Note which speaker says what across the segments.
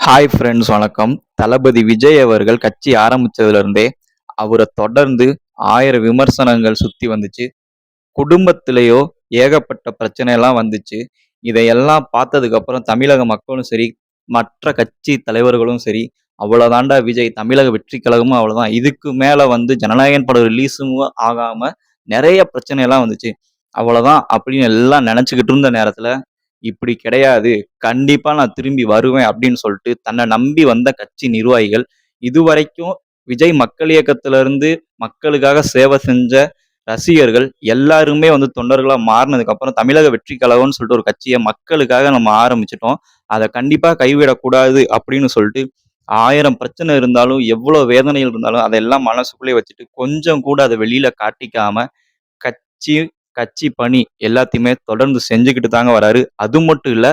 Speaker 1: Hi friends, வணக்கம். தளபதி விஜய் அவர்கள் கட்சி ஆரம்பிச்சதுல இருந்தே அவரை தொடர்ந்து 1000 விமர்சனங்கள் சுத்தி வந்துச்சு. குடும்பத்திலேயோ ஏகப்பட்ட பிரச்சனை எல்லாம் வந்துச்சு. இதையெல்லாம் பார்த்ததுக்கு அப்புறம் தமிழக மக்களும் சரி, மற்ற கட்சி தலைவர்களும் சரி, அவ்வளவுதான்டா விஜய், தமிழக வெற்றி கழகமும் அவ்வளவுதான். இதுக்கு மேல ஜனநாயகன் படம் ரிலீஸும் ஆகாம நிறைய பிரச்சனை எல்லாம் வந்துச்சு. அவ்வளவுதான் அப்படின்னு எல்லாம் நினைச்சுக்கிட்டு இருந்த நேரத்துல இப்படி கிடையாது. கண்டிப்பா நான் திரும்பி வருவேன் அப்படின்னு சொல்லிட்டு தன்னை நம்பி வந்த கட்சி நிர்வாகிகள், இதுவரைக்கும் விஜய் மக்கள் இயக்கத்துல இருந்து மக்களுக்காக சேவை செஞ்ச ரசிகர்கள் எல்லாருமே தொண்டர்களா மாறினதுக்கு அப்புறம் தமிழக வெற்றி கழகம்னு சொல்லிட்டு ஒரு கட்சியை மக்களுக்காக நம்ம ஆரம்பிச்சிட்டோம். அதை கண்டிப்பா கைவிடக்கூடாது அப்படின்னு சொல்லிட்டு 1000 பிரச்சனை இருந்தாலும், எவ்வளவு வேதனைகள் இருந்தாலும் அதெல்லாம் மனசுக்குள்ளே வச்சுட்டு கொஞ்சம் கூட அதை வெளியில காட்டிக்காம கட்சி கட்சி பணி எல்லாத்தையுமே தொடர்ந்து செஞ்சுக்கிட்டு தாங்க வராரு. அது மட்டும் இல்ல,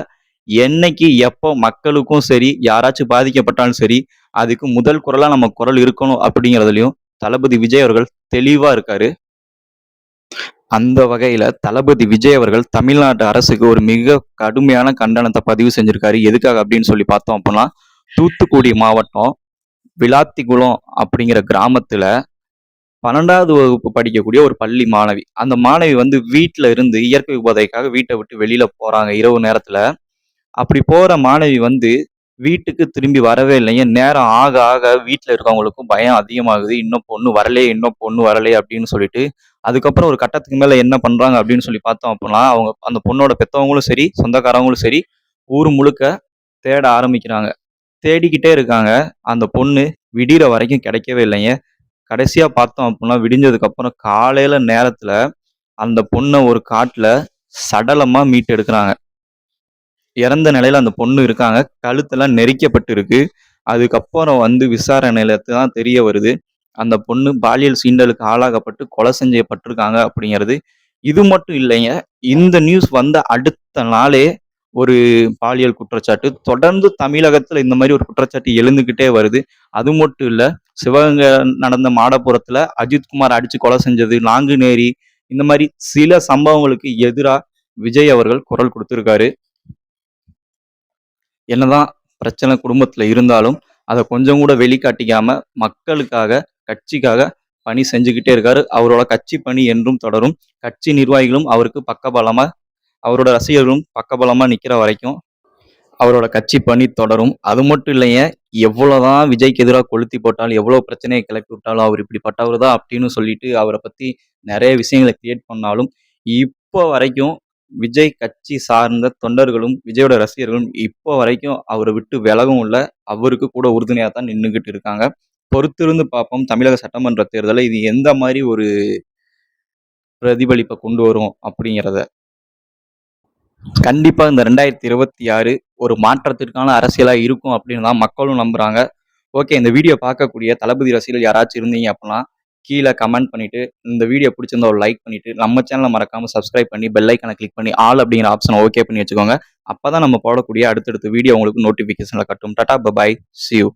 Speaker 1: என்னைக்கு எப்போ மக்களுக்கும் சரி, யாராச்சும் பாதிக்கப்பட்டாலும் சரி, அதுக்கு முதல் குரலா நம்ம குரல் இருக்கணும் அப்படிங்கிறதுலயும் தளபதி விஜய் அவர்கள் தெளிவா இருக்காரு. அந்த வகையில தளபதி விஜய் அவர்கள் தமிழ்நாட்டு அரசுக்கு ஒரு மிக கடுமையான கண்டனத்தை பதிவு செஞ்சிருக்காரு. எதுக்காக அப்படின்னு சொல்லி பார்த்தோம் அப்படின்னா, தூத்துக்குடி மாவட்டம் விளாத்திகுளம் அப்படிங்கிற கிராமத்துல 12வது வகுப்பு படிக்கக்கூடிய ஒரு பள்ளி மாணவி. அந்த மாணவி வீட்ல இருந்து இயற்கை உபாதைக்காக வீட்டை விட்டு வெளியில போறாங்க இரவு நேரத்துல. அப்படி போற மாணவி வீட்டுக்கு திரும்பி வரவே இல்லைங்க. நேரம் ஆக ஆக வீட்ல இருக்கவங்களுக்கும் பயம் அதிகமாகுது. இன்னும் பொண்ணு வரலையே அப்படின்னு சொல்லிட்டு, அதுக்கப்புறம் ஒரு கட்டத்துக்கு மேல என்ன பண்றாங்க அப்படின்னு சொல்லி பார்த்தோம் அப்படின்னா, அவங்க அந்த பொண்ணோட பெத்தவங்களும் சரி, சொந்தக்காரவங்களும் சரி, ஊர் முழுக்க தேட ஆரம்பிக்கிறாங்க. தேடிக்கிட்டே இருக்காங்க. அந்த பொண்ணு விடியற வரைக்கும் கிடைக்கவே இல்லைங்க. கடைசியா பார்த்தோம் அப்படின்னா, விடிஞ்சதுக்கு அப்புறம் காலையில நேரத்துல அந்த பொண்ண ஒரு காட்டுல சடலமா மீட்டெடுக்குறாங்க. இறந்த நிலையில அந்த பொண்ணு இருக்காங்க. கழுத்தெல்லாம் நெரிக்கப்பட்டு இருக்கு. அதுக்கப்புறம் விசாரணையில தான் தெரிய வருது. அந்த பொண்ணு பாலியல் சீண்டலுக்கு ஆளாகப்பட்டு கொலை செய்யப்பட்டிருக்காங்க அப்படிங்கிறது. இது மட்டும் இல்லைங்க. இந்த நியூஸ் வந்த அடுத்த நாளே ஒரு பாலியல் குற்றச்சாட்டு தொடர்ந்து தமிழகத்துல இந்த மாதிரி ஒரு குற்றச்சாட்டு எழுந்துகிட்டே வருது. அது மட்டும் இல்ல, சிவகங்கை நடந்த மாடப்புறத்துல அஜித்குமார் அடிச்சு கொலை செஞ்சது, நாங்குநேரி, இந்த மாதிரி சில சம்பவங்களுக்கு எதிரா விஜய் அவர்கள் குரல் கொடுத்திருக்காரு. என்னதான் பிரச்சனை குடும்பத்துல இருந்தாலும் அதை கொஞ்சம் கூட வெளிக்காட்டிக்காம மக்களுக்காக, கட்சிக்காக பணி செஞ்சுக்கிட்டே இருக்காரு. அவரோட கட்சி பணி என்றும் தொடரும். கட்சி நிர்வாகிகளும் அவருக்கு பக்கபலமா, அவரோட ரசிகர்களும் பக்கபலமா நிக்கிற வரைக்கும் அவரோட கட்சி பணி தொடரும். அது மட்டும் இல்லைங்க, எவ்வளவுதான் விஜய்க்கு எதிராக கொளுத்தி போட்டாலும், எவ்வளவு பிரச்சனையை கிளப்பி விட்டாலும், அவர் இப்படிப்பட்டவர் தான் அப்படின்னு சொல்லிட்டு அவரை பத்தி நிறைய விஷயங்களை கிரியேட் பண்ணாலும், இப்போ வரைக்கும் விஜய் கட்சி சார்ந்த தொண்டர்களும், விஜயோட ரசிகர்களும் இப்போ வரைக்கும் அவரை விட்டு விலகவும் இல்லை. அவருக்கு கூட உறுதுணையா தான் நின்றுகிட்டு இருக்காங்க. பொறுத்திருந்து பார்ப்போம் தமிழக சட்டமன்ற தேர்தலை இது எந்த மாதிரி ஒரு பிரதிபலிப்பை கொண்டு வரும் அப்படிங்கிறத. கண்டிப்பா இந்த 2026 ஒரு மாற்றத்திற்கான அரசியலா இருக்கும் அப்படின்னு தான் மக்களும் நம்புறாங்க. ஓகே, இந்த வீடியோ பார்க்கக்கூடிய தளபதி ரசிகர்கள் யாராச்சும் இருந்தீங்க அப்படின்னா கீழே கமெண்ட் பண்ணிட்டு, இந்த வீடியோ பிடிச்சிருந்தா ஒரு லைக் பண்ணிட்டு, நம்ம சேனலை மறக்காம சப்ஸ்கிரைப் பண்ணி பெல் ஐக்கானை கிளிக் பண்ணி ஆல் அப்படிங்கிற ஆப்ஷனை ஓகே பண்ணி வச்சுக்கோங்க. அப்பதான் நம்ம போடக்கூடிய அடுத்தடுத்த வீடியோ உங்களுக்கு நோட்டிபிகேஷன்ல கட்டும். Tata, bye, see you.